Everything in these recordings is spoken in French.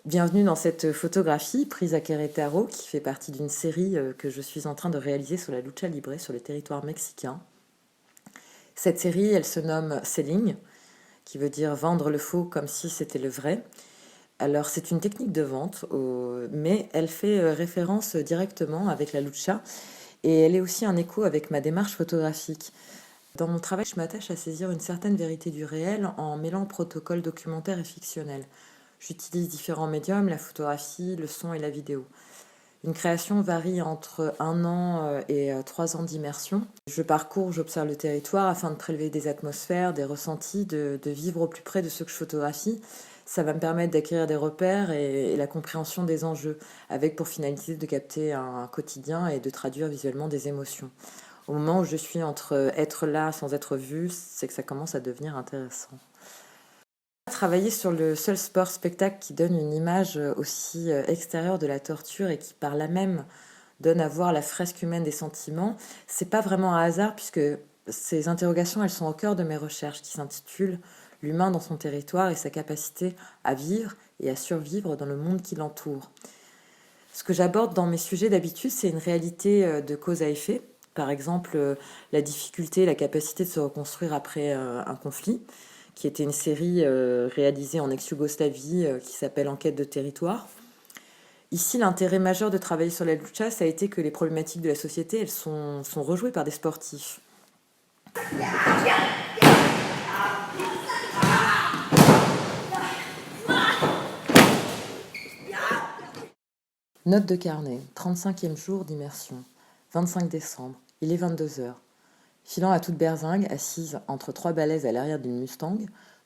Bienvenue dans cette photographie prise à Querétaro qui fait partie d'une série que je suis en train de réaliser sur la lucha libre sur le territoire mexicain. Cette série, elle se nomme Selling, qui veut dire vendre le faux comme si c'était le vrai. Alors c'est une technique de vente, mais elle fait référence directement avec la lucha et elle est aussi un écho avec ma démarche photographique. Dans mon travail, je m'attache à saisir une certaine vérité du réel en mêlant protocole documentaire et fictionnel. J'utilise différents médiums, la photographie, le son et la vidéo. Une création varie entre 1 an et 3 ans d'immersion. Je parcours, j'observe le territoire afin de prélever des atmosphères, des ressentis, de vivre au plus près de ce que je photographie. Ça va me permettre d'acquérir des repères et la compréhension des enjeux, avec pour finalité de capter un quotidien et de traduire visuellement des émotions. Au moment où je suis entre être là sans être vu, c'est que ça commence à devenir intéressant. Travailler sur le seul sport-spectacle qui donne une image aussi extérieure de la torture et qui par là même donne à voir la fresque humaine des sentiments, c'est pas vraiment un hasard puisque ces interrogations elles sont au cœur de mes recherches qui s'intitulent L'humain dans son territoire et sa capacité à vivre et à survivre dans le monde qui l'entoure. Ce que j'aborde dans mes sujets d'habitude, c'est une réalité de cause à effet. Par exemple, la difficulté, la capacité de se reconstruire après un conflit, qui était une série réalisée en ex-Yougoslavie qui s'appelle Enquête de territoire. Ici, l'intérêt majeur de travailler sur la lucha, ça a été que les problématiques de la société, elles sont rejouées par des sportifs. Note de carnet, 35e jour d'immersion, 25 décembre, il est 22h. Filant à toute berzingue, assise entre 3 balaises à l'arrière d'une Mustang,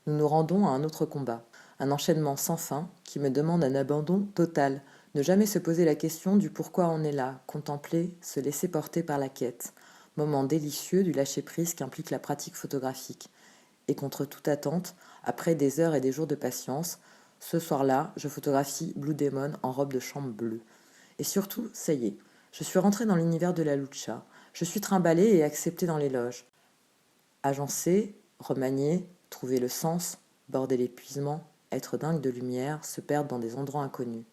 nous nous rendons à un autre combat. Un enchaînement sans fin qui me demande un abandon total. Ne jamais se poser la question du pourquoi on est là, contempler, se laisser porter par la quête. Moment délicieux du lâcher-prise qu'implique la pratique photographique. Et contre toute attente, après des heures et des jours de patience, ce soir-là, je photographie Blue Demon en robe de chambre bleue. Et surtout, ça y est, je suis rentrée dans l'univers de la lucha. Je suis trimballée et acceptée dans les loges. Agencer, remanier, trouver le sens, border l'épuisement, être dingue de lumière, se perdre dans des endroits inconnus.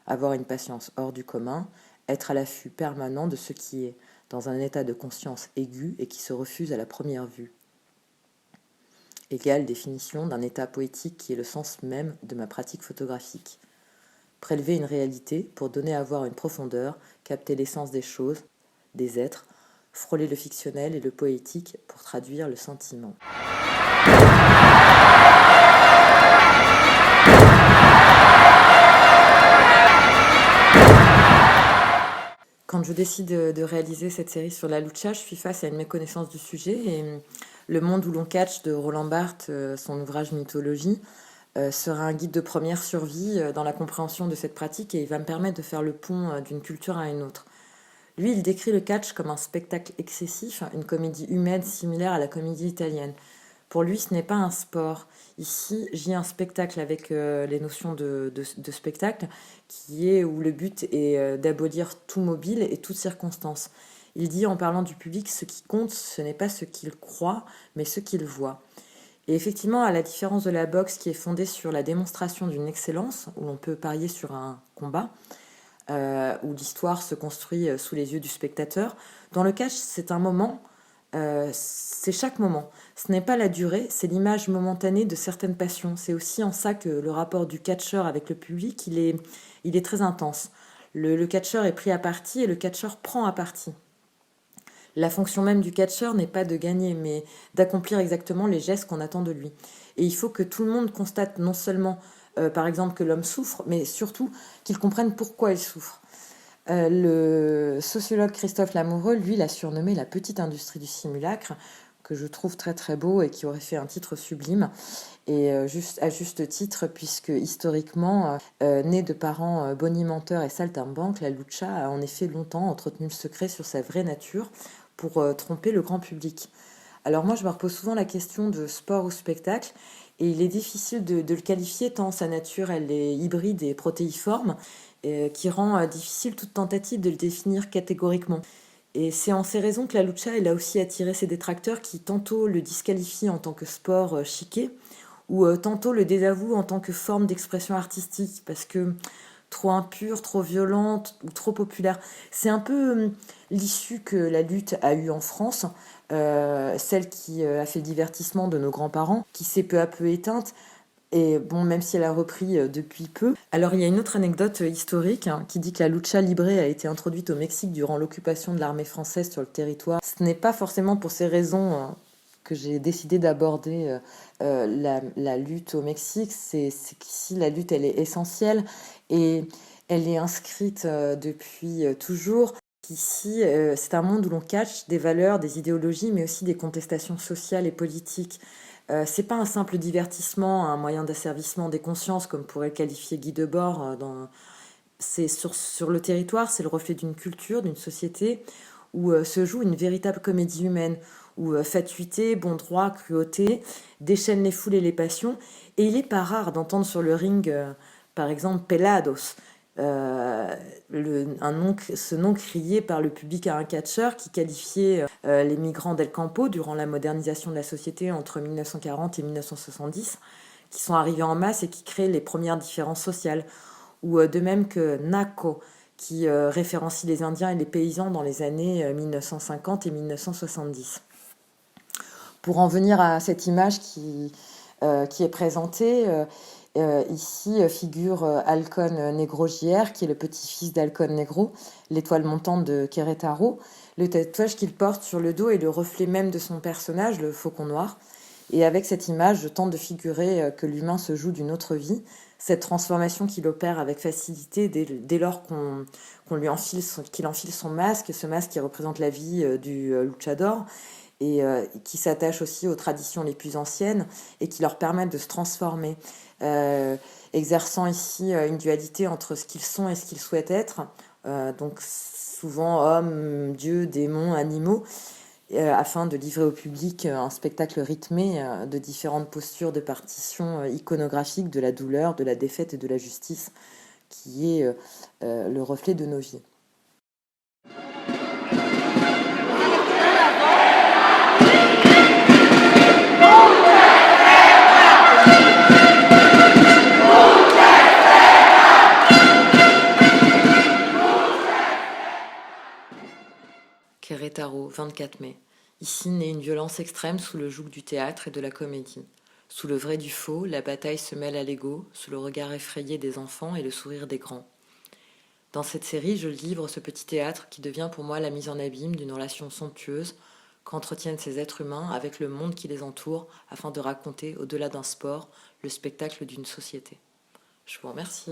Avoir une patience hors du commun, être à l'affût permanent de ce qui est, dans un état de conscience aigu et qui se refuse à la première vue. Égale définition d'un état poétique qui est le sens même de ma pratique photographique. Prélever une réalité pour donner à voir une profondeur, capter l'essence des choses, des êtres, frôler le fictionnel et le poétique pour traduire le sentiment. Quand je décide de réaliser cette série sur la lucha, je suis face à une méconnaissance du sujet et Le monde où l'on catch de Roland Barthes, son ouvrage Mythologie, sera un guide de première survie dans la compréhension de cette pratique et il va me permettre de faire le pont d'une culture à une autre. Lui, il décrit le catch comme un spectacle excessif, une comédie humaine similaire à la comédie italienne. Pour lui, ce n'est pas un sport. Ici, j'y ai un spectacle avec les notions de spectacle, qui est où le but est d'abolir tout mobile et toute circonstance. Il dit en parlant du public, ce qui compte, ce n'est pas ce qu'il croit, mais ce qu'il voit. Et effectivement, à la différence de la boxe qui est fondée sur la démonstration d'une excellence, où l'on peut parier sur un combat, où l'histoire se construit sous les yeux du spectateur, dans le catch, c'est un moment, c'est chaque moment. Ce n'est pas la durée, c'est l'image momentanée de certaines passions. C'est aussi en ça que le rapport du catcheur avec le public, il est très intense. Le catcheur est pris à partie et le catcheur prend à partie. La fonction même du catcheur n'est pas de gagner, mais d'accomplir exactement les gestes qu'on attend de lui. Et il faut que tout le monde constate non seulement, par exemple, que l'homme souffre, mais surtout qu'il comprenne pourquoi il souffre. Le sociologue Christophe Lamoureux, lui, l'a surnommé la petite industrie du simulacre, que je trouve très très beau et qui aurait fait un titre sublime. Et à juste titre, puisque historiquement, née de parents bonimenteurs et saltimbanques, la lucha a en effet longtemps entretenu le secret sur sa vraie nature pour tromper le grand public. Alors moi, je me repose souvent la question de sport ou spectacle, et il est difficile de le qualifier tant sa nature, elle est hybride et protéiforme, qui rend difficile toute tentative de le définir catégoriquement. Et c'est en ces raisons que la lucha, elle a aussi attiré ses détracteurs qui tantôt le disqualifient en tant que sport chiqué, ou tantôt le désavoue en tant que forme d'expression artistique, parce que trop impure, trop violente ou trop populaire. C'est un peu l'issue que la lutte a eue en France, celle qui a fait le divertissement de nos grands-parents, qui s'est peu à peu éteinte. Et bon, même si elle a repris depuis peu. Alors, il y a une autre anecdote historique qui dit que la lucha libre a été introduite au Mexique durant l'occupation de l'armée française sur le territoire. Ce n'est pas forcément pour ces raisons que j'ai décidé d'aborder la lutte au Mexique. C'est qu'ici, la lutte, elle est essentielle et elle est inscrite depuis toujours. Ici, c'est un monde où l'on cache des valeurs, des idéologies, mais aussi des contestations sociales et politiques. C'est pas un simple divertissement, un moyen d'asservissement des consciences, comme pourrait le qualifier Guy Debord. C'est sur le territoire, c'est le reflet d'une culture, d'une société, où se joue une véritable comédie humaine, où fatuité, bon droit, cruauté déchaînent les foules et les passions. Et il n'est pas rare d'entendre sur le ring, par exemple, Pelados, ce nom crié par le public à un catcheur qui qualifiait les migrants d'El Campo durant la modernisation de la société entre 1940 et 1970, qui sont arrivés en masse et qui créent les premières différences sociales. Ou de même que Naco, qui référencie les Indiens et les paysans dans les années 1950 et 1970. Pour en venir à cette image qui est présentée, ici figure Halcón Negro Jr., qui est le petit-fils d'Halcón Negro, l'étoile montante de Querétaro. Le tatouage qu'il porte sur le dos est le reflet même de son personnage, le faucon noir. Et avec cette image, je tente de figurer que l'humain se joue d'une autre vie, cette transformation qu'il opère avec facilité dès lors qu'il enfile son masque, ce masque qui représente la vie du luchador, et qui s'attachent aussi aux traditions les plus anciennes et qui leur permettent de se transformer, exerçant ici une dualité entre ce qu'ils sont et ce qu'ils souhaitent être, donc souvent hommes, dieux, démons, animaux, afin de livrer au public un spectacle rythmé de différentes postures de partition iconographiques de la douleur, de la défaite et de la justice, qui est le reflet de nos vies. Querétaro, 24 mai. Ici naît une violence extrême sous le joug du théâtre et de la comédie. Sous le vrai du faux, la bataille se mêle à l'ego, sous le regard effrayé des enfants et le sourire des grands. Dans cette série, je livre ce petit théâtre qui devient pour moi la mise en abîme d'une relation somptueuse qu'entretiennent ces êtres humains avec le monde qui les entoure afin de raconter, au-delà d'un sport, le spectacle d'une société. Je vous remercie.